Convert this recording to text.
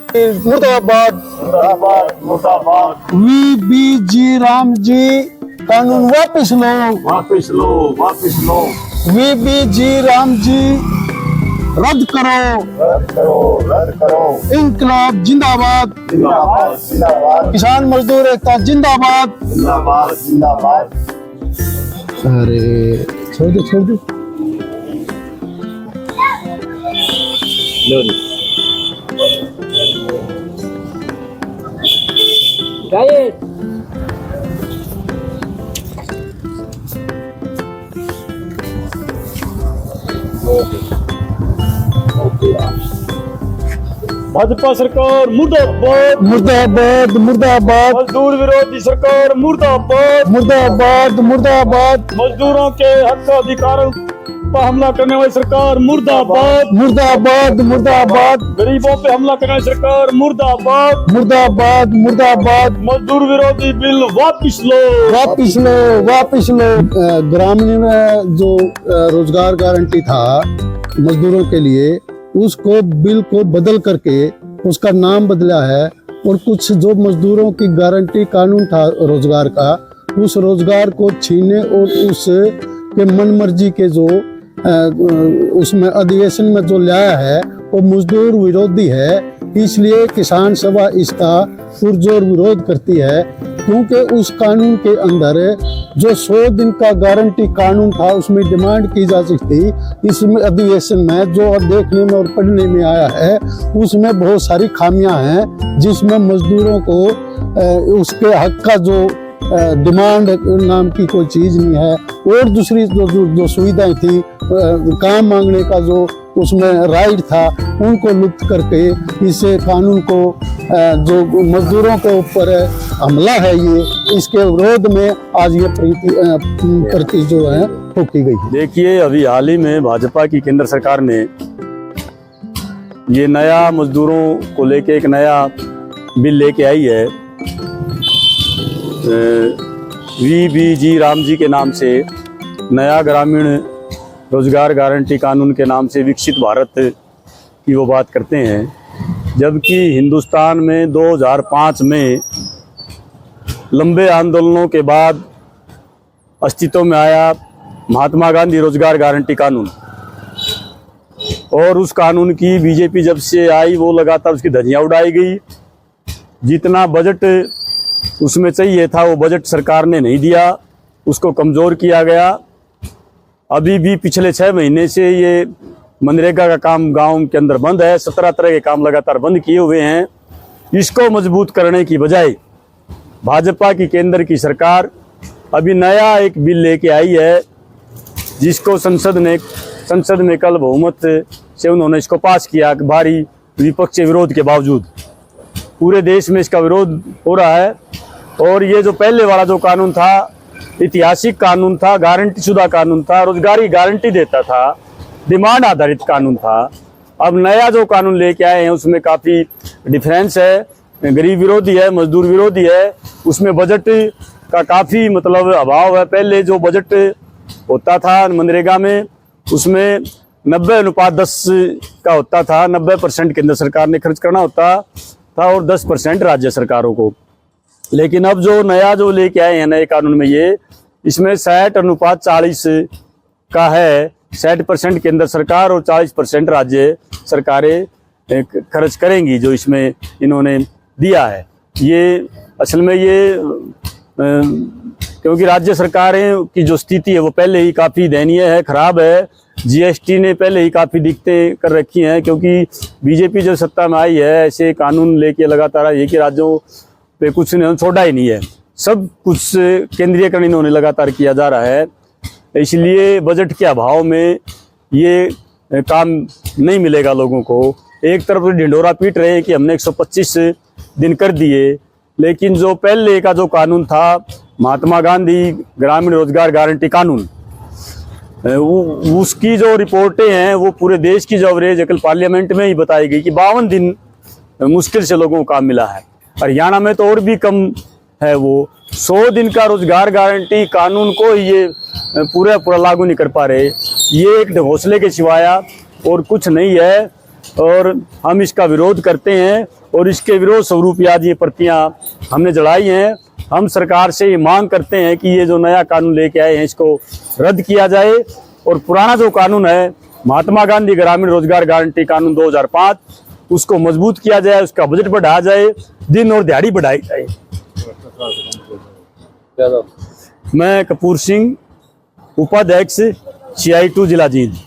मुर्दाबाद मुर्दाबाद मुर्दाबाद। वीबीजी राम जी कानून वापस लो, वापस लो, वापस लो। वीबीजी राम जी रद्द करो, रद्द करो, रद्द करो। इंकलाब जिंदाबाद, जिंदाबाद जिंदाबाद किसान मजदूर एकता जिंदाबाद। जिंदाबाद जिंदाबाद। अरे छोड़ दो भाजपा सरकार मुर्दाबाद, मुर्दाबाद मुर्दाबाद मजदूर विरोधी सरकार मुर्दाबाद, मुर्दाबाद मुर्दाबाद मजदूरों के हक अधिकारों पर हमला करने वाली सरकार मुर्दाबाद, मुर्दाबाद मुर्दाबाद गरीबों पे हमला करने वाली सरकार मुर्दाबाद, मुर्दाबाद मुर्दाबाद मजदूर विरोधी बिल वापस लो, वापिस लो, वापिस लो। ग्रामीण जो रोजगार गारंटी था मजदूरों के लिए, उसको बिल को बदल करके उसका नाम बदला है और कुछ जो मजदूरों की गारंटी कानून था रोजगार का, उस रोजगार को छीने और उस के मन मर्जी के जो उसमें अधिवेशन में जो लाया है वो मजदूर विरोधी है। इसलिए किसान सभा इसका पुरजोर विरोध करती है, क्योंकि उस कानून के अंदर जो 100 दिन का गारंटी कानून था उसमें डिमांड की जा सकती, इसमें अधिवेशन में जो अब देखने में और पढ़ने में आया है उसमें बहुत सारी खामियां हैं, जिसमें मजदूरों को उसके हक का जो डिमांड नाम की कोई चीज नहीं है, और दूसरी जो सुविधाएं थी, काम मांगने का जो उसमें राइट था, उनको लुप्त करके इस कानून को जो मजदूरों के ऊपर हमला है ये, इसके विरोध में आज ये प्रति जो है ठोकी गई है। देखिए, अभी हाल ही में भाजपा की केंद्र सरकार ने ये नया मजदूरों को लेके एक नया बिल लेके आई है, वीबीजी राम जी के नाम से, नया ग्रामीण रोजगार गारंटी कानून के नाम से विकसित भारत की वो बात करते हैं। जबकि हिंदुस्तान में 2005 में लंबे आंदोलनों के बाद अस्तित्व में आया महात्मा गांधी रोजगार गारंटी कानून, और उस कानून की बीजेपी जब से आई वो लगातार उसकी धज्जियां उड़ाई गई। जितना बजट उसमें चाहिए था वो बजट सरकार ने नहीं दिया, उसको कमज़ोर किया गया। अभी भी पिछले 6 महीने से ये मनरेगा का काम गांव के अंदर बंद है, 17 तरह के काम लगातार बंद किए हुए हैं। इसको मजबूत करने की बजाय भाजपा की केंद्र की सरकार अभी नया एक बिल लेके आई है, जिसको संसद में कल बहुमत से उन्होंने इसको पास किया, भारी विपक्षी विरोध के बावजूद। पूरे देश में इसका विरोध हो रहा है। और ये जो पहले वाला जो कानून था, ऐतिहासिक कानून था, गारंटी शुदा कानून था, रोजगारी गारंटी देता था, डिमांड आधारित कानून था। अब नया जो कानून लेके आए हैं उसमें काफ़ी डिफरेंस है, गरीब विरोधी है, मजदूर विरोधी है। उसमें बजट का काफ़ी मतलब अभाव है। पहले जो बजट होता था मनरेगा में, उसमें 90:10 का होता था, 90% केंद्र सरकार ने खर्च करना होता था और 10% राज्य सरकारों को। लेकिन अब जो नया जो लेके आए हैं नए कानून में, ये इसमें 60:40 का है। 60% केंद्र सरकार और 40% राज्य सरकारें खर्च करेंगी, जो इसमें इन्होंने दिया है। ये असल में ये क्योंकि राज्य सरकारें की जो स्थिति है वो पहले ही काफ़ी दयनीय है, ख़राब है। जीएसटी ने पहले ही काफ़ी दिक्कतें कर रखी हैं, क्योंकि बीजेपी जब सत्ता में आई है ऐसे कानून लेके लगातार आई है कि राज्यों पे कुछ इन्होंने छोड़ा ही नहीं है, सब कुछ केंद्रीयकरण इन्होंने लगातार किया जा रहा है। इसलिए बजट के अभाव में ये काम नहीं मिलेगा लोगों को। एक तरफ तो ढिंढोरा पीट रहे हैं कि हमने 125 दिन कर दिए, लेकिन जो पहले का जो कानून था महात्मा गांधी ग्रामीण रोजगार गारंटी कानून, उसकी जो रिपोर्टें हैं वो पूरे देश की जो एवरेज कल पार्लियामेंट में ही बताई गई कि 52 दिन मुश्किल से लोगों को काम मिला है। हरियाणा में तो और भी कम है। वो 100 दिन का रोजगार गारंटी कानून को ये पूरा लागू नहीं कर पा रहे। ये एक घोंसले के सिवाया और कुछ नहीं है, और हम इसका विरोध करते हैं। और इसके विरोध स्वरूप आज ये प्रतियां हमने जलाई हैं। हम सरकार से ये मांग करते हैं कि ये जो नया कानून लेके आए हैं इसको रद्द किया जाए और पुराना जो कानून है महात्मा गांधी ग्रामीण रोजगार गारंटी कानून 2005 उसको मजबूत किया जाए, उसका बजट बढ़ाया जाए, दिन और दिहाड़ी बढ़ाई जाए। मैं कपूर सिंह, उपाध्यक्ष CI2 जिला जींद।